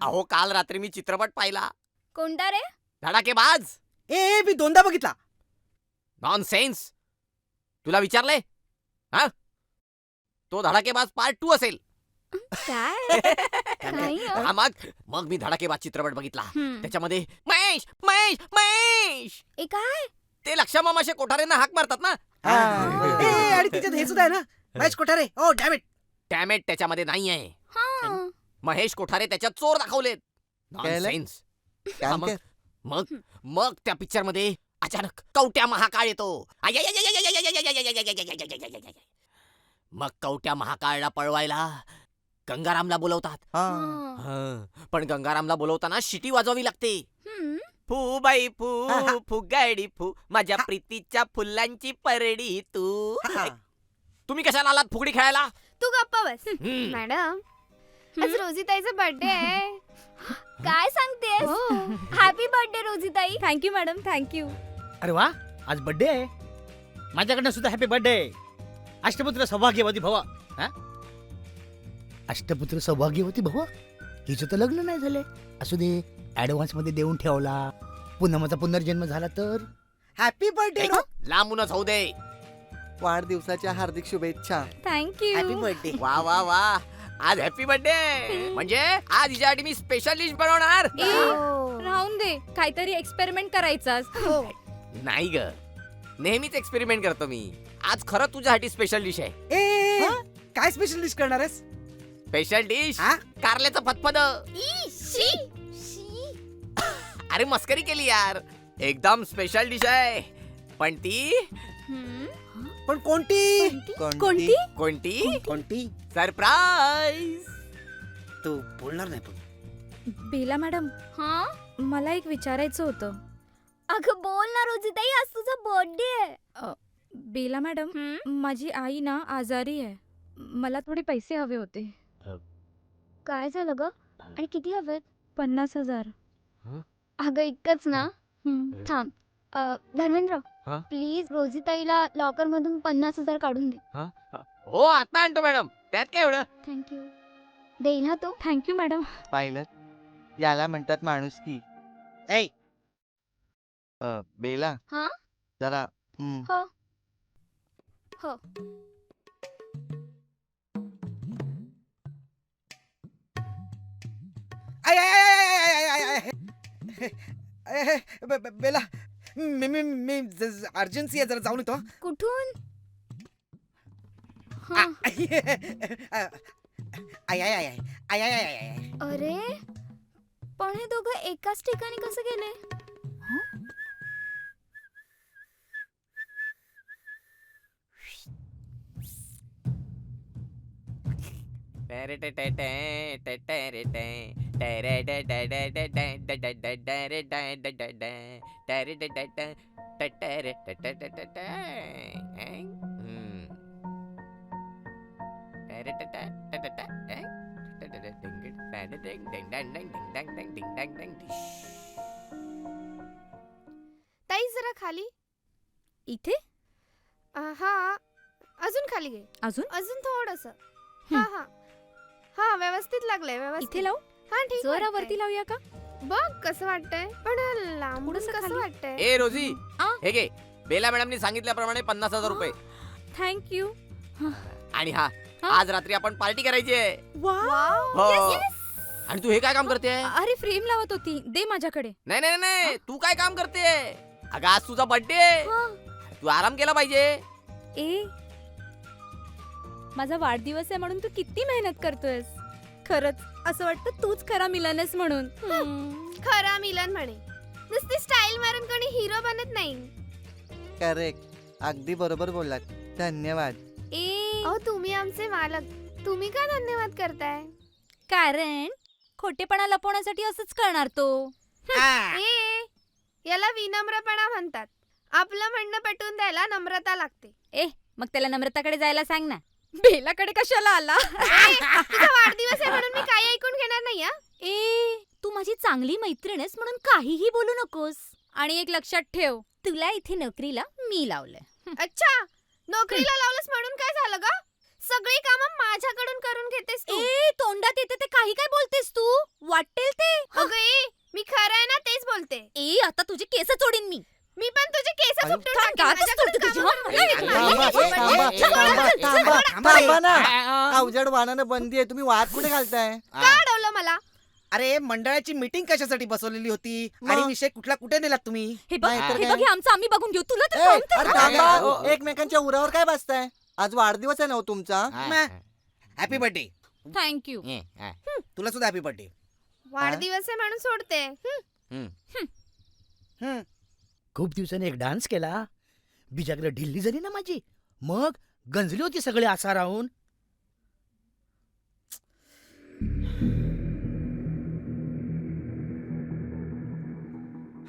अहो काल रात्री मी चित्रपट पाहिला. कोणता रे? धडाकेबाज. ए मी 2दा बघितला. नॉनसेन्स. तुला विचारले हा? तो धडाकेबाज पार्ट 2 असेल. काय? नाही हो. हा, मग मी धडाकेबाज चित्रपट बघितला. हम्म. त्याच्यामध्ये महेश महेश महेश ए काय? ते लक्षा मामाशे कोठारेंना हाक मारतात ना. ए आणि त्याच्यात हे सुद्धा आहे ना, महेश कोठारे. ओ डॅम इट. डॅमेट त्याच्यामध्ये नाही आहे. हा. महेश कोठारे त्याच्यात चोर दाखवलेत. नॉनसेन्स. हा, मग त्या पिक्चर मध्ये अचानक कवट्या महाकाळ येतो. मग कवट्या महाकाळला पळवायला गंगारामला बोलवतात. पण गंगारामला बोलवताना शिटी वाजवावी लागते. हम्म. फू बाई फू फुगाडी फू माझ्या प्रीतीच्या फुलांची परडी तू. तुम्ही कशाला आलात फुगडी खेळायला? तू गप्पा बस. हम्म. मॅडम आज रोजीताईचा बर्थडे आहे. काय सांगतेस? हॅपी बर्थडे रोजीताई. Thank you madam, thank you. अरे वा, आज बर्थडे आहे. माझ्याकडनं सुद्धा हॅपी बर्थडे. अष्टपुत्र सौभाग्यवती भव. अष्टपुत्र सौभाग्यवती भव. हिचं तर लग्न नाही झालंय. असू दे, ऍडव्हान्स मध्ये देऊन ठेवला. पुनमाचा पुनर्जन्म झाला तर. Happy birthday. लांबूनच होऊ दे. वाढदिवसाच्या हार्दिक शुभेच्छा. थँक्यू. Happy birthday. वा वा वा, आज हॅपी बर्थडे. म्हणजे आज हिच्यासाठी मी स्पेशल डिश बनवणार. राहून दे, काहीतरी एक्सपेरिमेंट करायचा. नाही ग, नेहमीच एक्सपेरिमेंट करतो मी. आज खरं तुझ्यासाठी स्पेशल डिश आहे. ए काय स्पेशल डिश करणार आहेस? स्पेशल डिश हा? कारल्याचं फतफद. अरे मस्करी केली यार. एकदम स्पेशल डिश आहे. पण ती पण कोणती? कोणती? कोणती कोणती? सरप्राईज. तू बोलणार नाही पण. बेला मॅडम, हा? मला एक विचारायचं होतं. अगं बोल ना रोजीताई, आज तुझा बर्थडे आहे. बेला मॅडम, माझी आई ना आजारी आहे. मला थोडे पैसे हवे होते. काय झालं ग? आणि किती हवेत? 50,000. अगं इतकंच ना? थांब. धर्मेंद्र हा? प्लीज रोजीताईला लॉकर मधून 50,000 काढून दे. हो आता आणतो मॅडम, त्यात काय एवढं. थँक्यू. देईल ना तू? Thank you madam. पाहिलं, याला म्हणतात माणुसकी. ऐ बेला हा? जरा हो. आय आय आय आय आय आय. बेला मी अर्जन्सी आहे, जरा जाऊन येतो. कुठून? आय आय आय आय आय आय आय. अरे पण हे दोघं एकाच ठिकाणी कसं गेले? ताई जरा खाली. इथे? हा अजून खाली घे. अजून? अजून थोडस. हा हा हा व्यवस्थित लागलंय. इथे व्यवस्थित. लावू? हा ठीक. जरा वाटतंय. वरती लावूया का? बघ कसं वाटतंय. पण लांबून थोडंसं कसं खाली. वाटतंय? ए रोजी, आ? हे घे. बेला मॅडमनी सांगितल्याप्रमाणे 50,000 रुपये. थँक्यू. आणि हा, हा? आज रात्री आपण पार्टी करायची आहे. वाव. हो. आणि तू हे काय काम करते? अरे फ्रेम लावत होती, दे माझ्याकडे. नाही नाही नाही, तू काय काम करते? अगं आज तुझा बर्थडे. तू आराम केला पाहिजे. ए माझा वाढदिवस आहे म्हणून तू किती मेहनत करतोयस. खरंच असं वाटतं तूच खरा मिलनस म्हणून. खरा मिलन म्हणे. नुसती स्टाईल मारून कोणी हिरो बनत नाही. करेक्ट, अगदी बरोबर बोललात. धन्यवाद. ए अहो तुम्ही आमचे मालक, तुम्ही का धन्यवाद करताय? कारण खोटेपणा लपवण्यासाठी असंच करणार तो. ए याला विनम्रपणा म्हणतात. आपलं म्हणणं पटवून द्यायला नम्रता लागते. ए मग त्याला नम्रताकडे जायला सांग ना. बेलाकडे कशाला आला? तुझा वाढदिवस आहे म्हणून मी काही ऐकून घेणार नाही. हा ए तू माझी चांगली मैत्रीण आहेस म्हणून काहीही बोलू नकोस. आणि एक लक्षात ठेव, तुला इथे नोकरीला मी लावलंय. अच्छा, नोकरीला लावलंस म्हणून काय झालं ग? सगळी कामं माझ्याकडून करून घेतेस तू. ए तोंडात येते ते काही काय बोलतेस तू वाटेल ते अगं ए, मी खरं आहे ना तेच बोलते. ए आता तुझे केस चोडीन मी पण तुझे केस अरे, उपटून थांब, टाकेन. गातच माझ्याकडून तुटते तुझी, कामं हं? करून ए, घेते. थांबा ना. अवजड वाहनानं बंदी आहे, तुम्ही वाद कुठे घालताय? का अडवलं मला? अरे मंडळाची मीटिंग कशासाठी बसवलेली होती आणि मग? विषय कुठला कुठे नेलात तुम्ही? हे बघ नाही तर हे काय? बघ हे आमचं आम्ही बघून घेऊ तुला तर ए, काम तर अरे करायचं. थांबा. एकमेकांच्या उरावर काय बसताय? आज वाढदिवस आहे ना हो तुमचा. Happy birthday. थँक यू तुला सुद्धा हॅपी बर्थडे. वाढदिवस आहे म्हणून सोडते. खूप दिवसांनी एक डान्स केला बिजाकडे ढिल्ली झाली ना माझी मग गंजली होती सगळे असा राहून.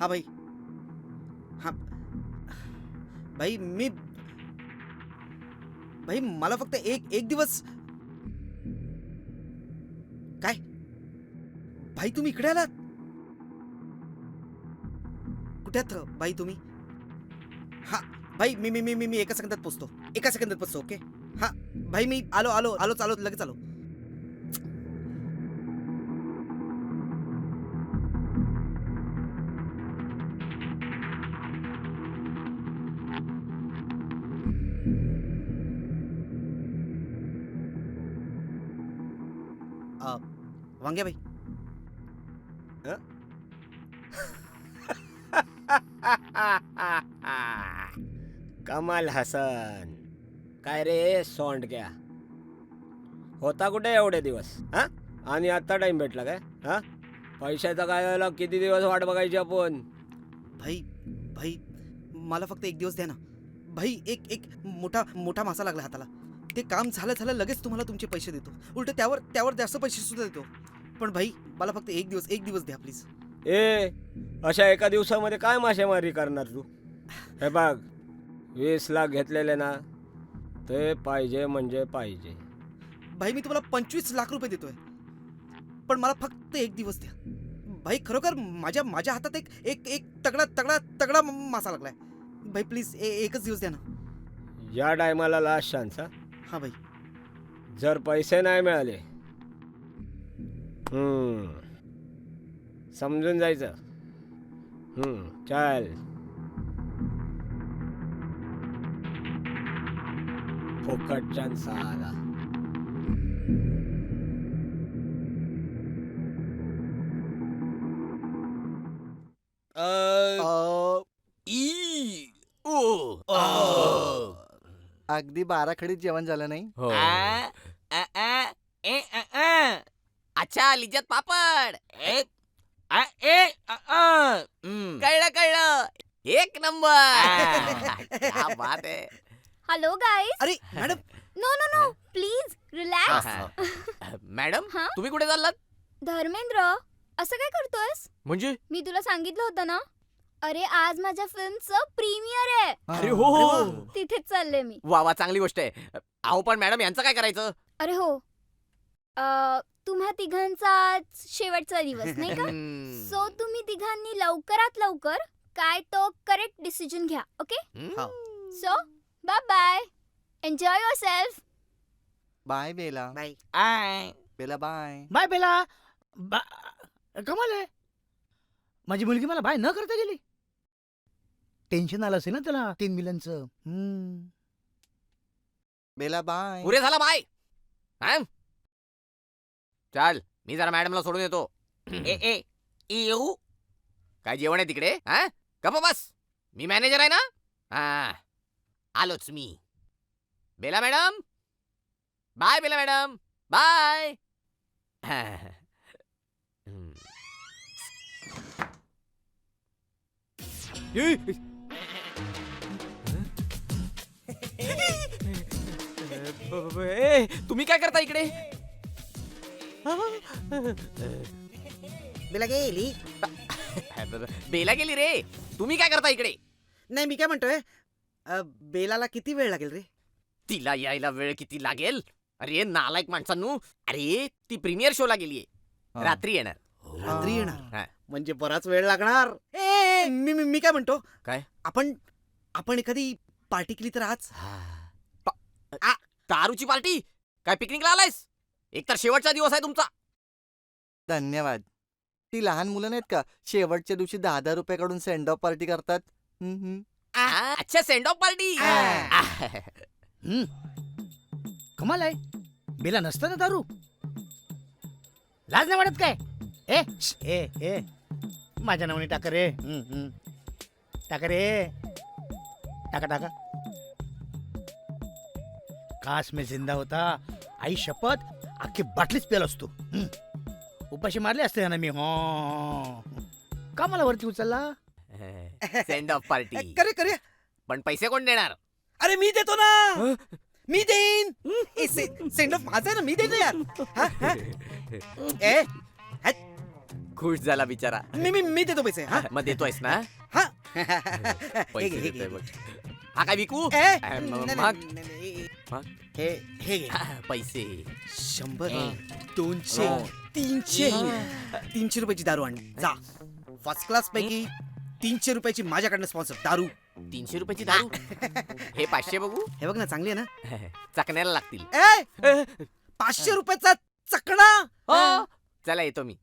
हा भाई. हा भाई भाई मला फक्त एक दिवस. काय भाई तुम्ही इकडे आलात? कुठे आहात भाई तुम्ही? हा भाई मी एका सेकंदात पोचतो. ओके हा भाई मी आलो लगेच आलो. वांग्या भाई. कमाल हसन काय रे सोंडक्या होता कुठे एवढे दिवस हा आणि आता टाइम भेटला काय हा पैशाचा काय झालं किती दिवस वाट बघायची आपण भाई मला फक्त एक दिवस द्या ना भाई. एक मोठा मासा लागला हाताला. ते काम झालं लगेच तुम्हाला तुमचे पैसे देतो. उलट त्यावर जास्त पैसे सुद्धा देतो. पण भाई मला फक्त एक दिवस द्या प्लीज. ए अशा एका दिवसामध्ये काय मासेमारी करणार तू? हे बघ 20 लाख घेतलेले ना ते पाहिजे म्हणजे पाहिजे. भाई मी तुम्हाला 25 लाख रुपये देतोय पण मला फक्त एक दिवस द्या भाई. खरोखर माझ्या हातात एक तगडा मासा लागलाय भाई. प्लीज एकच दिवस द्या ना. या टायमाला लास्ट चान्स हा भाई. जर पैसे नाही मिळाले समजून जायचं. चल फुकट चान्स आला. अगदी 12 खडीत जेवण झालं नाही. हो. अच्छा लिज्जत पापड. कळलं एक नंबर. क्या बात है. Hello guys. अरे madam. No please relax. Madam हा? तुम्ही कुठे चाललात? धर्मेंद्र असं काय करतोयस? म्हणजे मी तुला सांगितलं होतं ना. अरे आज माझ्या फिल्मचं प्रीमियर आहे. अरे हो तिथेच चालले मी. वा चांगली गोष्ट आहे. अहो पण मॅडम यांचं काय करायचं? अरे हो तुम्हा तिघांचा आज शेवटचा दिवस नाही का? सो तुम्ही तिघांनी लवकरात लवकर काय तो करेक्ट डिसिजन घ्या. ओके हा. So bye enjoy yourself. Bye Bela. Bye. Bela bye. Bye Bela कमाल आहे माझी मुलगी मला बाय न करता गेली. टेन्शन आलं असेल ना त्याला 3 मिलियनचं. बेला बाय. पुरे झाला बाय. चल मी जरा मॅडमला सोडून येतो. येऊ काय जेवण आहे तिकडे? हा गप्प बस. मी मॅनेजर आहे ना. हा आलोच मी. Bela madam bye. Bela madam bye. तुम्ही काय करता इकडे? बेला गेली. बेला गेली रे. तुम्ही काय करता इकडे? नाही मी काय म्हणतोय बेलाला किती वेळ लागेल रे? तिला यायला वेळ किती लागेल? अरे नालायक माणसांनो. अरे ती प्रीमियर शोला गेलीये. रात्री येणार. रात्री हा. येणार म्हणजे बराच वेळ लागणार. मी काय म्हणतो काय? आपण एखादी पार्टी केली तर आज. दारूची पार्टी? काय पिकनिकला आलायस? एकतर शेवटचा दिवस आहे तुमचा. धन्यवाद. ती लहान मुलं नाहीत का शेवटच्या दिवशी 10,000 रुपये काढून सेंड ऑफ पार्टी करतात. अच्छा, सेंड ऑफ पार्टी. हम्म. कमाल आहे. बेला नसतं ना दारू. लाज नाही वाटत काय? ए ए ए माझ्या नावाने टाका रे. टाका रे. टाका टाका. काश मी जिंदा होता. आई शपथ अख्खी बाटलीच पेल असतो. उपाशी मारले असते ना मी. हो का मला वरती उचलला? Send off party. करे करे. पण पैसे कोण देणार? अरे मी देतो ना. मी देईन. सेंड ऑफ माझा आहे ना, मी देतो यार. हा, हा. ए खुश झाला बिचारा. मी देतो पैसे. हा मग देतोयस ना? हा. पैसे हे घे, देतोय हे बघ. हा काय विकू? ए, मग नाही, नाही. मग? हे घे. पैसे 100 हा. 200 हो. 300 रुपयाची दारू आण जा. फर्स्ट क्लास पैकी 300 रुपयाची माझ्याकडनं स्पॉन्सर दारू. 300 रुपयाची दारू. हे 500 बघू. हे बघ ना, चांगली आहे ना. चकण्याला लागतील. ए 500 रुपयाचा चकडा. हो. चला येतो मी.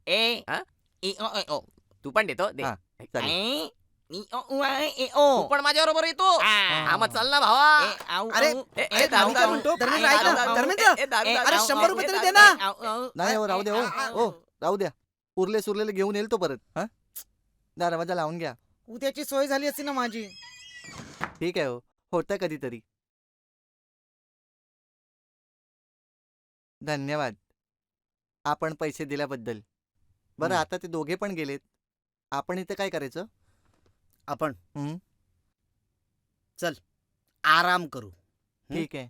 तू पण देतो दे. हा, चालेल. तू पण माझ्या बरोबर येतो. हा मग चल ना भावा. अरे, ए, दारू, मी काय दारू. म्हणतो? धर्मेंद्र, ऐक ना, दारू, धर्मेंद्र. ए, दारू, दारू, अरे, दारू, 100 दारू, रुपये तरी दारू, दे ना. दारू, नाही हो, राहू द्या हो. राहू द्या. उरले सुरलेले घेऊन येईल तो परत. हा दरवाजा लावून घ्या. उद्याची सोय झाली असती ना माझी. ठीक आहे हो, होतं कधीतरी. धन्यवाद आपण पैसे दिल्याबद्दल. बरं आता ते दोघे पण गेलेत. आपण इथे काय करायचं? आपण हं? आराम करू. ठीक आहे.